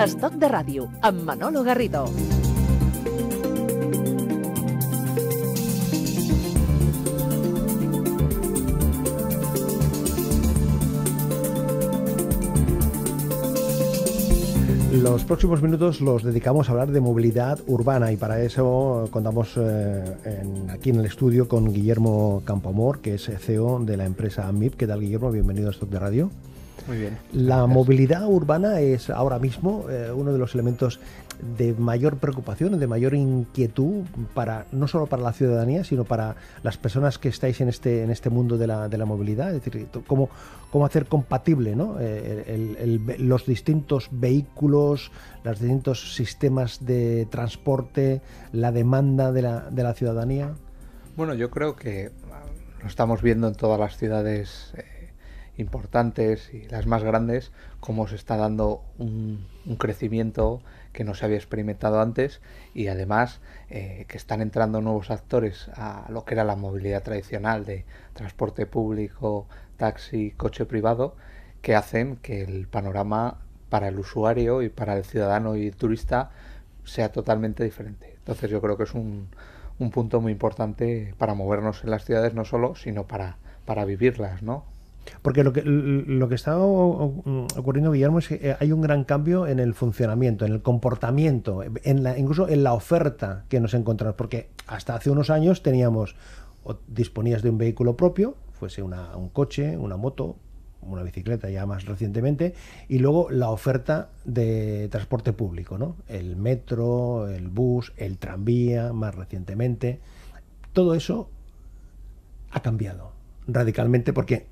Estoc de ràdio, amb Manolo Garrido. Los próximos minutos los dedicamos a hablar de movilidad urbana y para eso contamos aquí en el estudio con Guillermo Campoamor, que es CEO de la empresa MIP. ¿Qué tal, Guillermo? Bienvenido a Estoc de Radio. Muy bien. La Gracias. movilidad urbana es ahora mismo uno de los elementos de mayor preocupación, de mayor inquietud no solo para la ciudadanía, sino para las personas que estáis en este mundo de la movilidad. Es decir, cómo hacer compatible, ¿no? Los distintos vehículos, los distintos sistemas de transporte, la demanda de la ciudadanía. Bueno, yo creo que lo estamos viendo en todas las ciudades importantes y las más grandes, cómo se está dando un crecimiento que no se había experimentado antes y además que están entrando nuevos actores a lo que era la movilidad tradicional de transporte público, taxi, coche privado, que hacen que el panorama para el usuario y para el ciudadano y turista sea totalmente diferente. Entonces yo creo que es un punto muy importante para movernos en las ciudades, no solo, sino para vivirlas, ¿no? Porque lo que está ocurriendo, Guillermo, es que hay un gran cambio en el funcionamiento, en el comportamiento, incluso en la oferta que nos encontramos. Porque hasta hace unos años disponías de un vehículo propio, fuese un coche, una moto, una bicicleta ya más recientemente, y luego la oferta de transporte público, ¿no? El metro, el bus, el tranvía, más recientemente. Todo eso ha cambiado radicalmente porque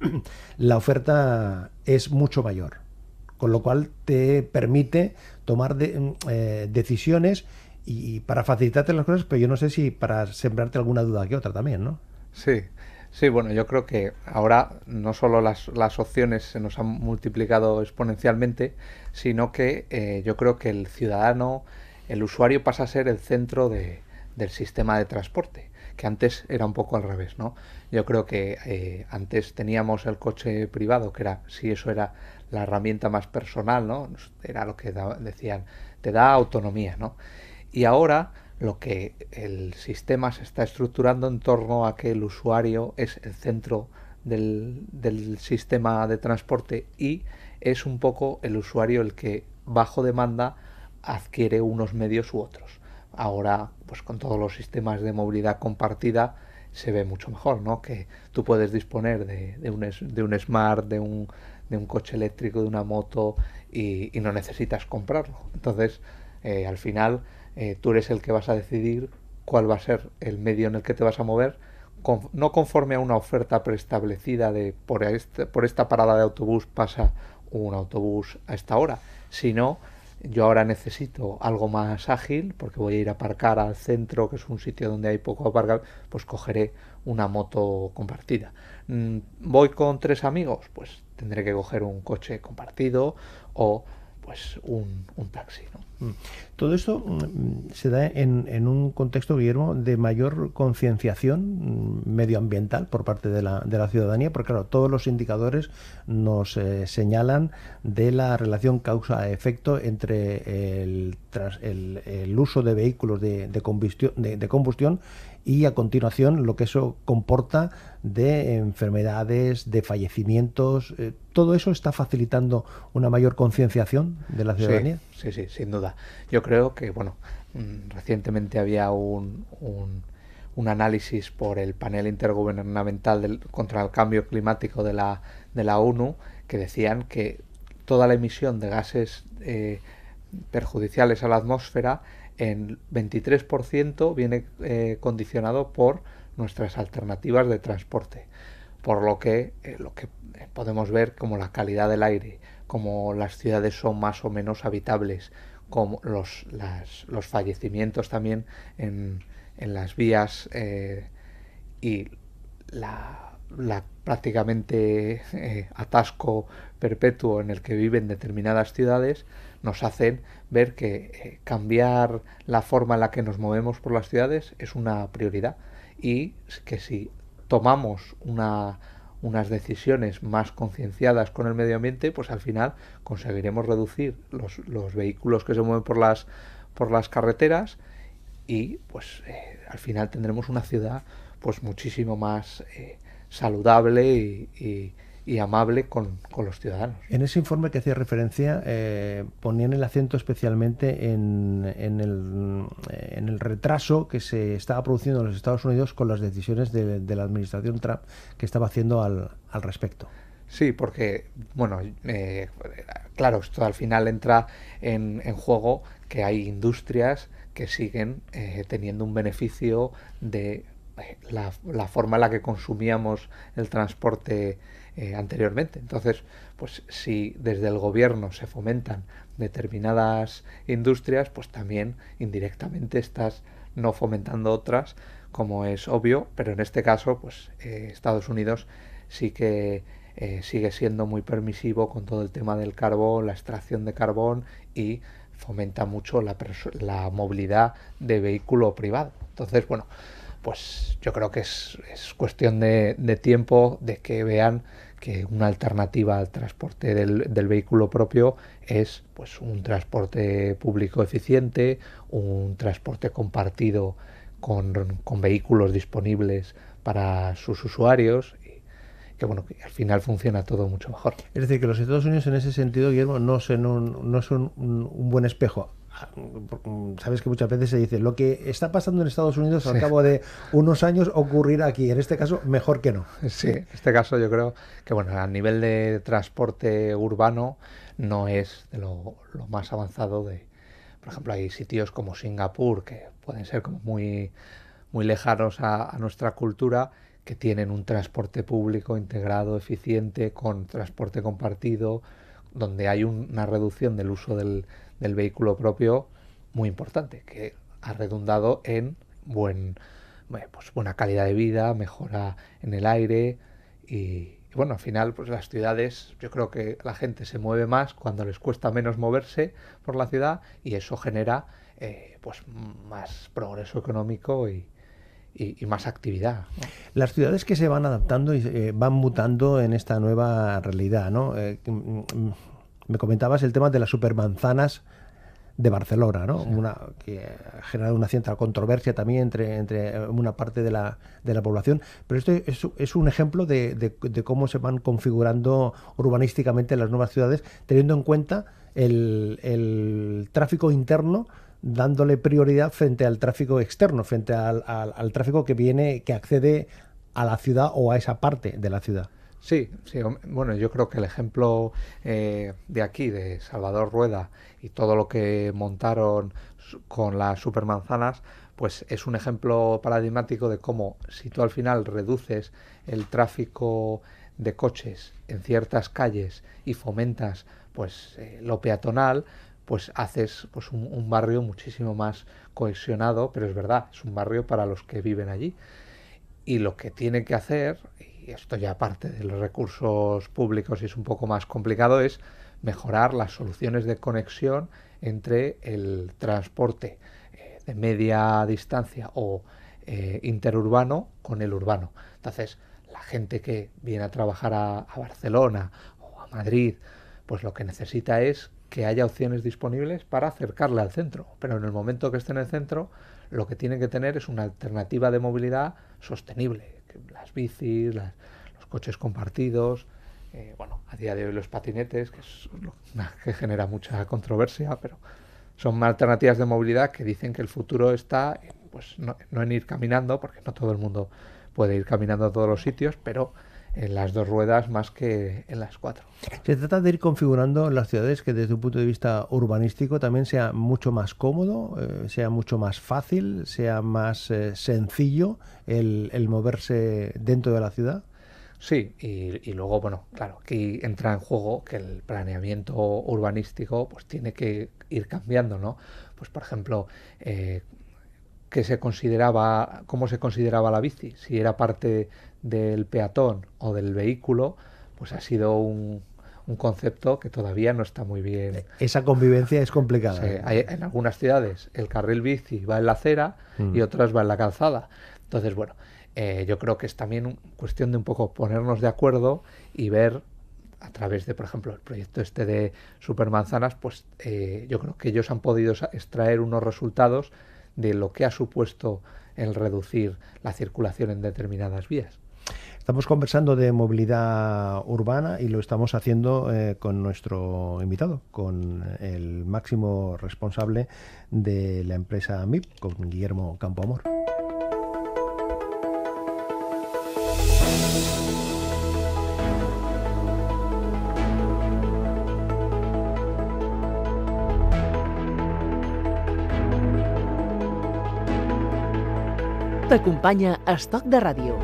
la oferta es mucho mayor, con lo cual te permite tomar decisiones y para facilitarte las cosas, pero yo no sé si para sembrarte alguna duda que otra también, ¿no? Sí, bueno, yo creo que ahora no solo las opciones se nos han multiplicado exponencialmente, sino que yo creo que el ciudadano, el usuario pasa a ser el centro del sistema de transporte, que antes era un poco al revés, ¿no? Yo creo que antes teníamos el coche privado, que eso era la herramienta más personal, ¿no? Era lo que decían, te da autonomía, ¿no? Y ahora lo que el sistema se está estructurando en torno a que el usuario es el centro del sistema de transporte y es un poco el usuario el que bajo demanda adquiere unos medios u otros. Ahora, pues con todos los sistemas de movilidad compartida se ve mucho mejor, ¿no? Que tú puedes disponer de un smart, de un coche eléctrico, de una moto y no necesitas comprarlo. Entonces, al final, tú eres el que vas a decidir cuál va a ser el medio en el que te vas a mover, no conforme a una oferta preestablecida de por esta parada de autobús pasa un autobús a esta hora, sino yo ahora necesito algo más ágil porque voy a ir a aparcar al centro, que es un sitio donde hay poco aparcar, pues cogeré una moto compartida. Voy con 3 amigos, pues tendré que coger un coche compartido o pues un taxi, ¿no? Todo esto se da en un contexto, Guillermo, de mayor concienciación medioambiental por parte de la ciudadanía, porque claro, todos los indicadores nos señalan de la relación causa-efecto entre el uso de vehículos de combustión y a continuación lo que eso comporta de enfermedades, de fallecimientos. ¿Todo eso está facilitando una mayor concienciación de la ciudadanía? Sí, sin duda. Yo creo que, bueno, recientemente había un análisis por el panel intergubernamental contra el cambio climático de la ONU que decían que toda la emisión de gases perjudiciales a la atmósfera en 23% viene condicionado por nuestras alternativas de transporte, por lo que podemos ver como la calidad del aire, como las ciudades son más o menos habitables, como los fallecimientos también en las vías y la prácticamente atasco perpetuo en el que viven determinadas ciudades nos hacen ver que cambiar la forma en la que nos movemos por las ciudades es una prioridad y que si tomamos unas decisiones más concienciadas con el medio ambiente, pues al final conseguiremos reducir los vehículos que se mueven por las carreteras y pues al final tendremos una ciudad pues muchísimo más saludable y amable con los ciudadanos. En ese informe que hacía referencia ponían el acento especialmente en el retraso que se estaba produciendo en los Estados Unidos con las decisiones de la administración Trump que estaba haciendo al respecto. Sí, porque, bueno, claro, esto al final entra en juego que hay industrias que siguen teniendo un beneficio de la forma en la que consumíamos el transporte anteriormente. Entonces, pues si desde el gobierno se fomentan determinadas industrias, pues también indirectamente estás no fomentando otras, como es obvio, pero en este caso, pues Estados Unidos sí que sigue siendo muy permisivo con todo el tema del carbón, la extracción de carbón y fomenta mucho la movilidad de vehículo privado. Entonces, bueno, pues yo creo que es cuestión de tiempo de que vean que una alternativa al transporte del vehículo propio es pues un transporte público eficiente, un transporte compartido con vehículos disponibles para sus usuarios y que bueno, que al final funciona todo mucho mejor. Es decir, que los Estados Unidos en ese sentido, Guillermo, no son un buen espejo. Sabes que muchas veces se dice lo que está pasando en Estados Unidos al cabo de unos años ocurrirá aquí. En este caso, mejor que no. Sí, en este caso yo creo que bueno, a nivel de transporte urbano no es de lo más avanzado por ejemplo, hay sitios como Singapur que pueden ser como muy lejanos a nuestra cultura, que tienen un transporte público integrado, eficiente, con transporte compartido, donde hay una reducción del uso del vehículo propio muy importante, que ha redundado en buena calidad de vida, mejora en el aire y bueno, al final pues las ciudades, yo creo que la gente se mueve más cuando les cuesta menos moverse por la ciudad y eso genera pues más progreso económico y más actividad, ¿no? Las ciudades que se van adaptando y van mutando en esta nueva realidad, ¿no? Me comentabas el tema de las supermanzanas de Barcelona, ¿no? Sí. Que ha generado una cierta controversia también entre una parte de la población, pero esto es un ejemplo de cómo se van configurando urbanísticamente las nuevas ciudades, teniendo en cuenta el tráfico interno, dándole prioridad frente al tráfico externo, frente al tráfico que accede a la ciudad o a esa parte de la ciudad. Sí, bueno, yo creo que el ejemplo de aquí, de Salvador Rueda y todo lo que montaron con las supermanzanas, pues es un ejemplo paradigmático de cómo si tú al final reduces el tráfico de coches en ciertas calles y fomentas pues lo peatonal, pues haces pues un barrio muchísimo más cohesionado, pero es verdad, es un barrio para los que viven allí. Y lo que tienen que hacer, y esto ya aparte de los recursos públicos y es un poco más complicado, es mejorar las soluciones de conexión entre el transporte de media distancia o interurbano con el urbano. Entonces, la gente que viene a trabajar a Barcelona o a Madrid, pues lo que necesita es que haya opciones disponibles para acercarle al centro. Pero en el momento que esté en el centro, lo que tienen que tener es una alternativa de movilidad sostenible. Las bicis, los coches compartidos, bueno, a día de hoy los patinetes, que es lo que genera mucha controversia, pero son alternativas de movilidad que dicen que el futuro está pues no en ir caminando, porque no todo el mundo puede ir caminando a todos los sitios, pero en las dos ruedas más que en las cuatro. Se trata de ir configurando las ciudades que desde un punto de vista urbanístico también sea mucho más cómodo, sea mucho más fácil, sea más sencillo el moverse dentro de la ciudad. Sí, y luego, bueno, claro, aquí entra en juego que el planeamiento urbanístico pues tiene que ir cambiando, ¿no? Pues por ejemplo, cómo se consideraba la bici, si era parte del peatón o del vehículo, pues ha sido un concepto que todavía no está muy bien. Esa convivencia es complicada. Sí, en algunas ciudades el carril bici va en la acera y otras va en la calzada. Entonces, bueno, yo creo que es también cuestión de un poco ponernos de acuerdo y ver a través de, por ejemplo, el proyecto este de Supermanzanas, pues yo creo que ellos han podido extraer unos resultados de lo que ha supuesto el reducir la circulación en determinadas vías. Estamos conversando de movilidad urbana y lo estamos haciendo con nuestro invitado, con el máximo responsable de la empresa MIP, con Guillermo Campoamor. T'acompanya Estoc de Ràdio.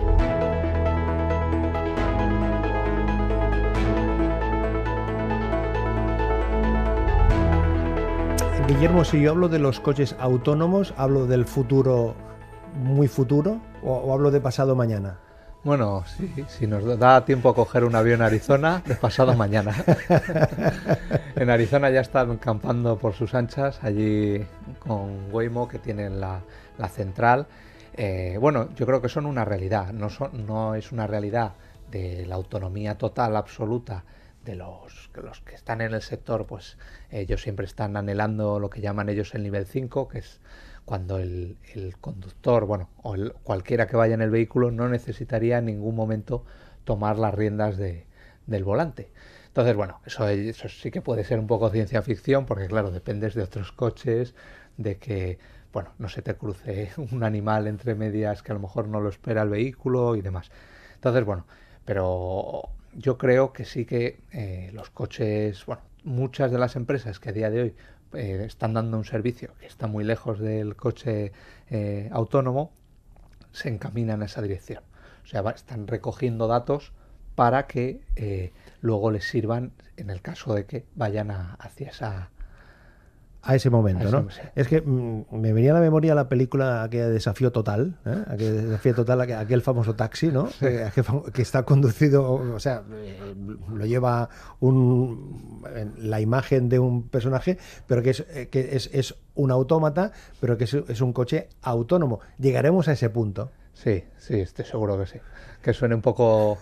Guillermo, si yo hablo de los coches autónomos, ¿hablo del futuro muy futuro o hablo de pasado mañana? Bueno, sí, si nos da tiempo a coger un avión a Arizona, de pasado mañana. En Arizona ya están campando por sus anchas, allí con Waymo, que tienen la central. Bueno, yo creo que son una realidad, no es una realidad de la autonomía total, absoluta, de los que están en el sector, pues ellos siempre están anhelando lo que llaman ellos el nivel 5, que es cuando el conductor, bueno, o cualquiera que vaya en el vehículo no necesitaría en ningún momento tomar las riendas del volante. Entonces, bueno, eso sí que puede ser un poco ciencia ficción, porque claro, dependes de otros coches, de que, bueno, no se te cruce un animal entre medias que a lo mejor no lo espera el vehículo y demás. Entonces, bueno, pero yo creo que sí que los coches, bueno, muchas de las empresas que a día de hoy están dando un servicio que está muy lejos del coche autónomo, se encaminan a esa dirección. O sea, están recogiendo datos para que luego les sirvan en el caso de que vayan hacia esa... A ese momento, ¿no? Sí. Es que me venía a la memoria la película aquella Desafío Total, aquel Desafío Total, aquel famoso taxi, ¿no? Sí. Que está conducido, o sea, lo lleva la imagen de un personaje, pero que es un autómata, pero que es un coche autónomo. ¿Llegaremos a ese punto? Sí, estoy seguro que sí. Que suene un poco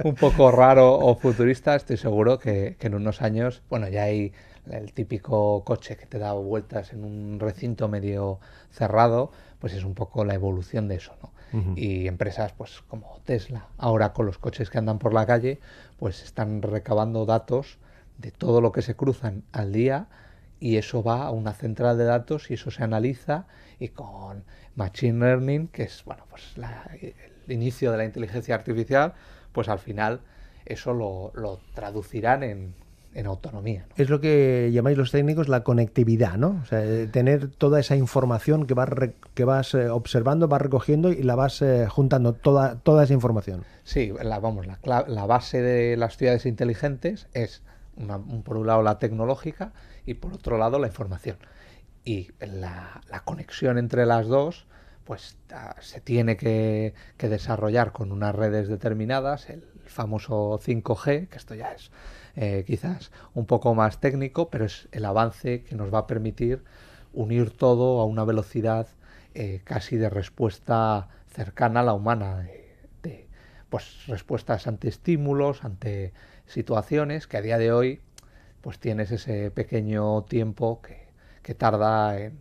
un poco raro o futurista, estoy seguro que en unos años, bueno, ya hay el típico coche que te da vueltas en un recinto medio cerrado, pues es un poco la evolución de eso, ¿no? Uh-huh. Y empresas pues como Tesla, ahora con los coches que andan por la calle, pues están recabando datos de todo lo que se cruzan al día, y eso va a una central de datos y eso se analiza, y con Machine Learning, que es, bueno, pues el inicio de la inteligencia artificial, pues al final eso lo traducirán en autonomía, ¿no? Es lo que llamáis los técnicos la conectividad, ¿no? O sea, tener toda esa información que vas observando, vas recogiendo y la vas juntando, toda esa información. Sí, la base de las ciudades inteligentes es, por un lado, la tecnológica y por otro lado, la información. Y la conexión entre las dos, pues se tiene que desarrollar con unas redes determinadas, el famoso 5G, que esto ya es quizás un poco más técnico, pero es el avance que nos va a permitir unir todo a una velocidad casi de respuesta cercana a la humana, pues respuestas ante estímulos, ante situaciones que a día de hoy pues tienes ese pequeño tiempo que tarda en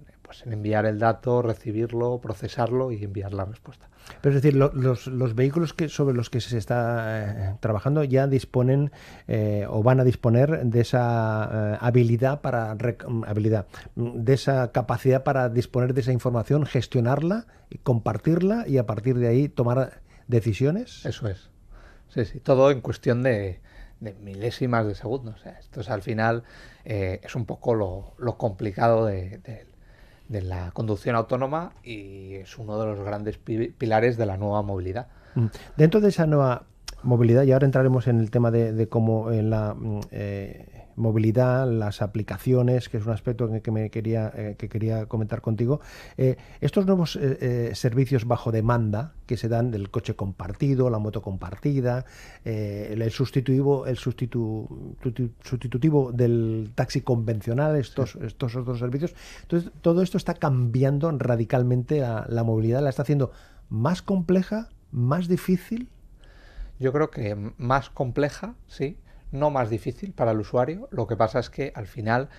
enviar el dato, recibirlo, procesarlo y enviar la respuesta. Pero es decir, los vehículos sobre los que se está trabajando ya disponen o van a disponer de esa de esa capacidad para disponer de esa información, gestionarla, compartirla y a partir de ahí tomar decisiones. Eso es. Sí, todo en cuestión de milésimas de segundos. O sea, esto es al final es un poco lo complicado de la conducción autónoma y es uno de los grandes pilares de la nueva movilidad. Dentro de esa nueva movilidad, y ahora entraremos en el tema de cómo en movilidad, las aplicaciones, que es un aspecto que quería comentar contigo. Estos nuevos servicios bajo demanda que se dan del coche compartido, la moto compartida, el sustitutivo del taxi convencional, estos otros servicios. Entonces, todo esto está cambiando radicalmente la movilidad, la está haciendo más compleja, más difícil. Yo creo que más compleja, sí, no más difícil para el usuario. Lo que pasa es que al final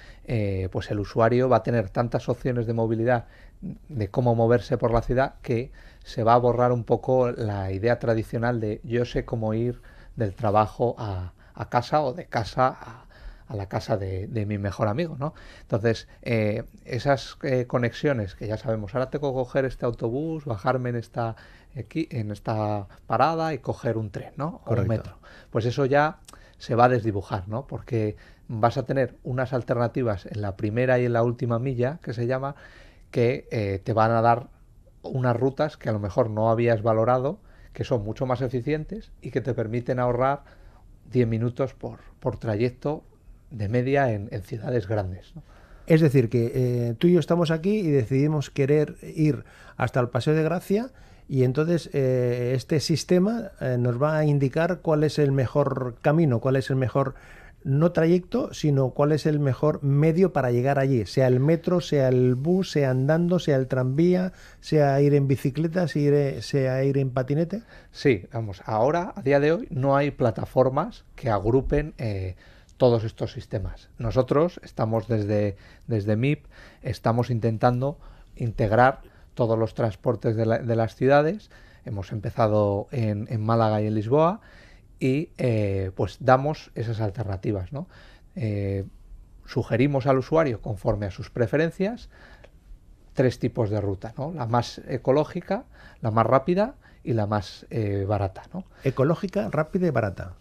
pues el usuario va a tener tantas opciones de movilidad, de cómo moverse por la ciudad, que se va a borrar un poco la idea tradicional de yo sé cómo ir del trabajo a casa o de casa a la casa de mi mejor amigo, ¿no? Entonces, esas conexiones que ya sabemos, ahora tengo que coger este autobús, bajarme en esta parada y coger un tren, ¿no? O un metro. Pues eso ya se va a desdibujar, ¿no? Porque vas a tener unas alternativas en la primera y en la última milla, que se llama, que te van a dar unas rutas que a lo mejor no habías valorado, que son mucho más eficientes y que te permiten ahorrar 10 minutos por trayecto de media en ciudades grandes, ¿no? Es decir, que tú y yo estamos aquí y decidimos querer ir hasta el Paseo de Gracia y entonces este sistema nos va a indicar cuál es el mejor camino, cuál es el mejor, no trayecto, sino cuál es el mejor medio para llegar allí, sea el metro, sea el bus, sea andando, sea el tranvía, sea ir en bicicleta, sea ir en patinete. Sí, vamos, ahora, a día de hoy, no hay plataformas que agrupen todos estos sistemas. Nosotros estamos desde MIP, estamos intentando integrar todos los transportes de las ciudades. Hemos empezado en Málaga y en Lisboa y pues damos esas alternativas, ¿no? Sugerimos al usuario, conforme a sus preferencias, 3 tipos de ruta, ¿no? La más ecológica, la más rápida y la más barata, ¿no? Ecológica, rápida y barata.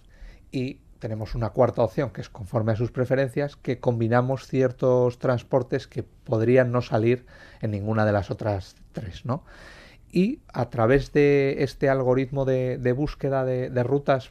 Y tenemos una cuarta opción, que es conforme a sus preferencias, que combinamos ciertos transportes que podrían no salir en ninguna de las otras 3, ¿no? Y a través de este algoritmo de búsqueda de rutas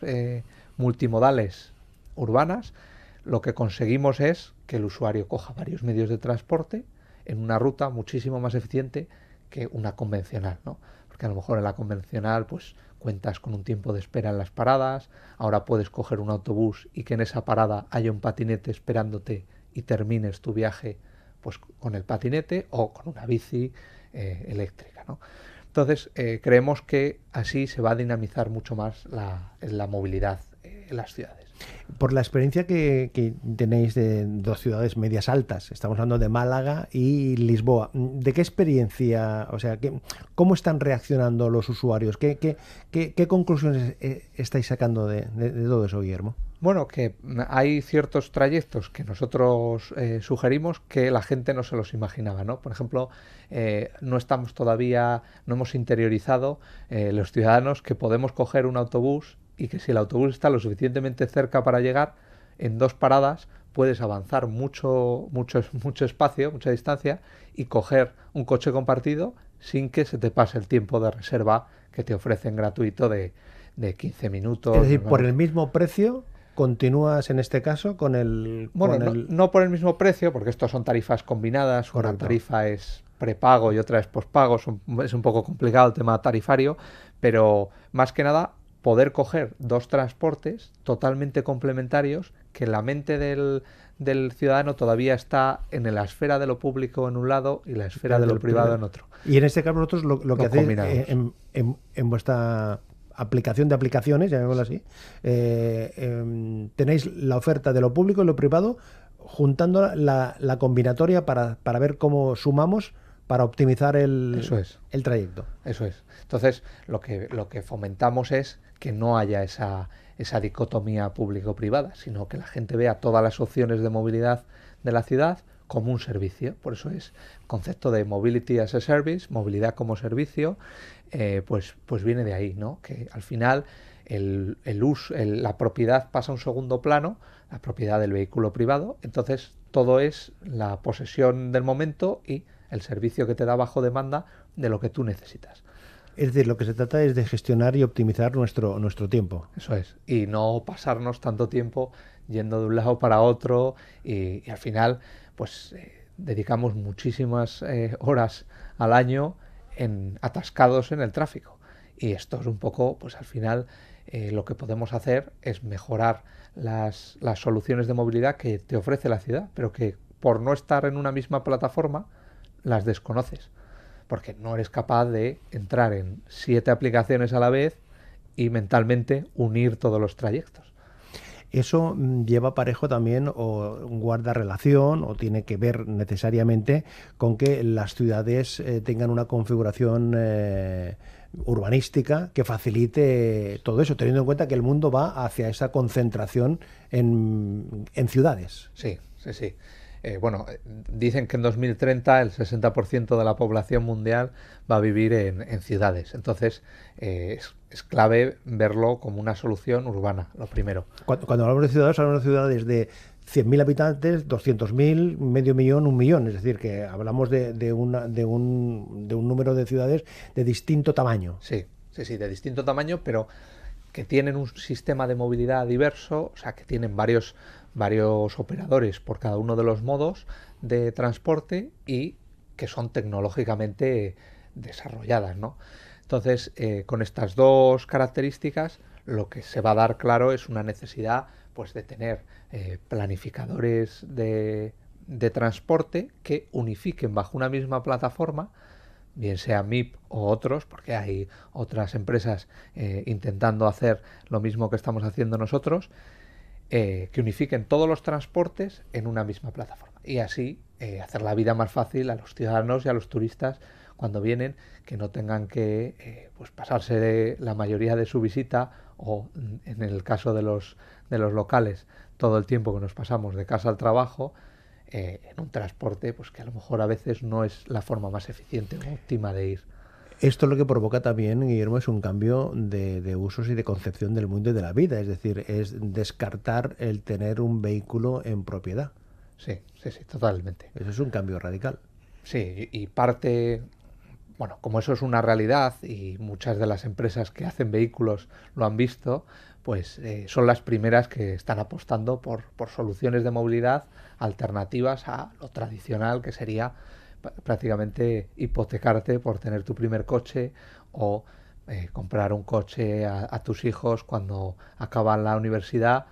multimodales urbanas, lo que conseguimos es que el usuario coja varios medios de transporte en una ruta muchísimo más eficiente que una convencional, ¿no? Porque a lo mejor en la convencional pues cuentas con un tiempo de espera en las paradas, ahora puedes coger un autobús y que en esa parada haya un patinete esperándote y termines tu viaje pues con el patinete o con una bici eléctrica, ¿no? Entonces creemos que así se va a dinamizar mucho más la movilidad en las ciudades. Por la experiencia que tenéis de 2 ciudades medias altas, estamos hablando de Málaga y Lisboa, ¿de qué experiencia, o sea, cómo están reaccionando los usuarios? ¿Qué conclusiones estáis sacando de todo eso, Guillermo? Bueno, que hay ciertos trayectos que nosotros sugerimos que la gente no se los imaginaba, ¿no? Por ejemplo, no hemos interiorizado los ciudadanos que podemos coger un autobús y que si el autobús está lo suficientemente cerca para llegar, en 2 paradas puedes avanzar mucho espacio, mucha distancia y coger un coche compartido sin que se te pase el tiempo de reserva que te ofrecen gratuito de 15 minutos. Es decir, por el mismo precio continúas en este caso con el... Bueno, no por el mismo precio, porque estos son tarifas combinadas. Correcto. Una tarifa es prepago y otra es pospago, es un poco complicado el tema tarifario, pero más que nada poder coger 2 transportes totalmente complementarios que la mente del ciudadano todavía está en la esfera de lo público en un lado y la esfera de lo privado en otro. Y en este caso vosotros lo que hacéis en vuestra aplicación de aplicaciones, llamémoslo así, tenéis la oferta de lo público y lo privado juntando la combinatoria para ver cómo sumamos para optimizar el trayecto. Eso es. Entonces, lo que fomentamos es que no haya esa dicotomía público-privada, sino que la gente vea todas las opciones de movilidad de la ciudad como un servicio. Por eso es el concepto de Mobility as a Service, movilidad como servicio, pues viene de ahí, ¿no? Que al final la propiedad pasa a un segundo plano, la propiedad del vehículo privado, entonces todo es la posesión del momento y el servicio que te da bajo demanda de lo que tú necesitas. Es decir, lo que se trata es de gestionar y optimizar nuestro tiempo. Eso es, y no pasarnos tanto tiempo yendo de un lado para otro y al final pues dedicamos muchísimas horas al año atascados en el tráfico. Y esto es un poco, pues al final lo que podemos hacer es mejorar las soluciones de movilidad que te ofrece la ciudad, pero que por no estar en una misma plataforma las desconoces, porque no eres capaz de entrar en 7 aplicaciones a la vez y mentalmente unir todos los trayectos. Eso lleva parejo también o guarda relación o tiene que ver necesariamente con que las ciudades tengan una configuración urbanística que facilite todo eso, teniendo en cuenta que el mundo va hacia esa concentración en ciudades. Sí, sí, sí. Bueno, dicen que en 2030 el 60% de la población mundial va a vivir en ciudades. Entonces, es clave verlo como una solución urbana, lo primero. Cuando hablamos de ciudades, hablamos de ciudades de 100.000 habitantes, 200.000, medio millón, 1 millón. Es decir, que hablamos de un número de ciudades de distinto tamaño. Sí, sí, sí, de distinto tamaño, pero que tienen un sistema de movilidad diverso, o sea, que tienen varios operadores por cada uno de los modos de transporte y que son tecnológicamente desarrolladas, ¿no? Entonces, con estas dos características, lo que se va a dar claro es una necesidad, pues, de tener planificadores de transporte que unifiquen bajo una misma plataforma, bien sea MIP o otros, porque hay otras empresas intentando hacer lo mismo que estamos haciendo nosotros, que unifiquen todos los transportes en una misma plataforma y así hacer la vida más fácil a los ciudadanos y a los turistas cuando vienen, que no tengan que pues pasarse la mayoría de su visita o en el caso de los locales todo el tiempo que nos pasamos de casa al trabajo en un transporte pues que a lo mejor a veces no es la forma más eficiente o óptima de ir. Esto lo que provoca también, Guillermo, es un cambio de usos y de concepción del mundo y de la vida. Es decir, es descartar el tener un vehículo en propiedad. Sí, sí, sí, totalmente. Eso es un cambio radical. Sí, y parte, bueno, como eso es una realidad y muchas de las empresas que hacen vehículos lo han visto, pues son las primeras que están apostando por soluciones de movilidad alternativas a lo tradicional, que sería prácticamente hipotecarte por tener tu primer coche o comprar un coche a tus hijos cuando acaban la universidad,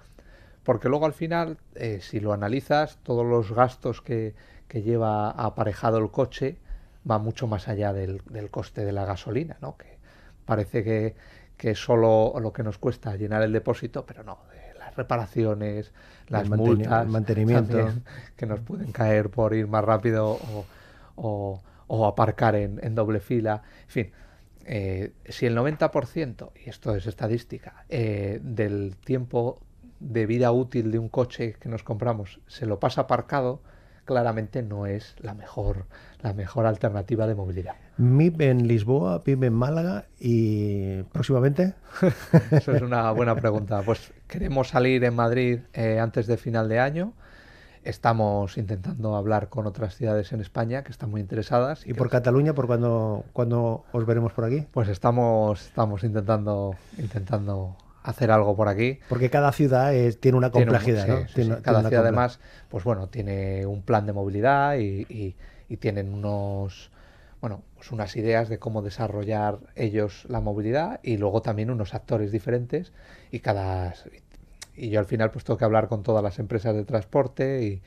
porque luego al final, si lo analizas, todos los gastos que lleva aparejado el coche va mucho más allá del coste de la gasolina, ¿no? Que parece que es solo lo que nos cuesta llenar el depósito, pero no, de las reparaciones, las multas, el mantenimiento también, que nos pueden caer por ir más rápido o aparcar en doble fila. En fin, si el 90%, y esto es estadística, del tiempo de vida útil de un coche que nos compramos se lo pasa aparcado, claramente no es la mejor alternativa de movilidad. MIP en Lisboa, MIP en Málaga y próximamente. Eso es una buena pregunta. Pues queremos salir en Madrid antes de final de año. Estamos intentando hablar con otras ciudades en España que están muy interesadas. ¿Y por Cataluña, por cuándo os veremos por aquí? Pues estamos intentando hacer algo por aquí. Porque cada ciudad tiene una complejidad, ¿no? Sí, cada ciudad además, pues bueno, tiene un plan de movilidad y tienen pues unas ideas de cómo desarrollar ellos la movilidad y luego también unos actores diferentes y yo al final pues tengo que hablar con todas las empresas de transporte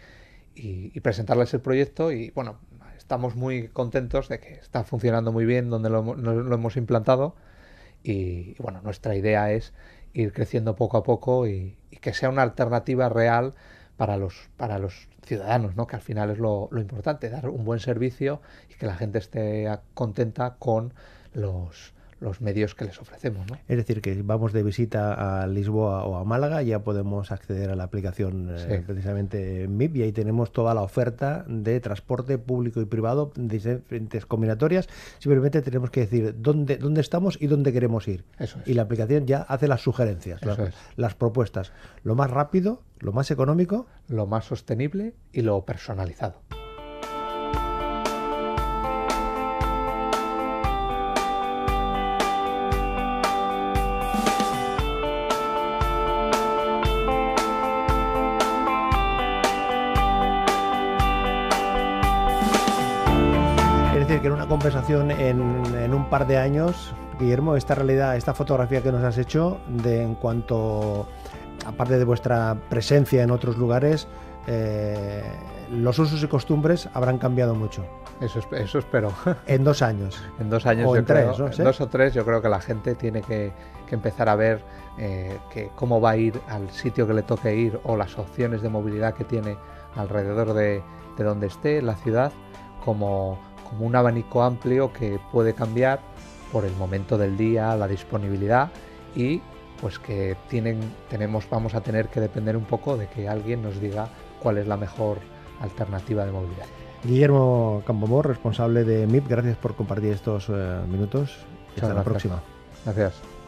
y presentarles el proyecto y bueno, estamos muy contentos de que está funcionando muy bien donde lo hemos implantado y bueno, nuestra idea es ir creciendo poco a poco y que sea una alternativa real para los ciudadanos, ¿no? Que al final es lo importante, dar un buen servicio y que la gente esté contenta con los medios que les ofrecemos, ¿no? Es decir, que si vamos de visita a Lisboa o a Málaga ya podemos acceder a la aplicación precisamente MIP y ahí tenemos toda la oferta de transporte público y privado de diferentes combinatorias. Simplemente tenemos que decir dónde estamos y dónde queremos ir. Eso es. Y la aplicación ya hace las sugerencias, las propuestas. Lo más rápido, lo más económico, lo más sostenible y lo personalizado. que en una conversación en un par de años, Guillermo, esta realidad, esta fotografía que nos has hecho, en cuanto, aparte de vuestra presencia en otros lugares, los usos y costumbres habrán cambiado mucho. Eso espero. En 2 años. En 2 años, o yo en creo, 3, no sé. En 2 o 3, yo creo que la gente tiene que empezar a ver cómo va a ir al sitio que le toque ir, o las opciones de movilidad que tiene alrededor de donde esté, la ciudad, como un abanico amplio que puede cambiar por el momento del día, la disponibilidad, y pues que vamos a tener que depender un poco de que alguien nos diga cuál es la mejor alternativa de movilidad. Guillermo Campoamor, responsable de MIP, gracias por compartir estos minutos. Hasta la próxima. Gracias.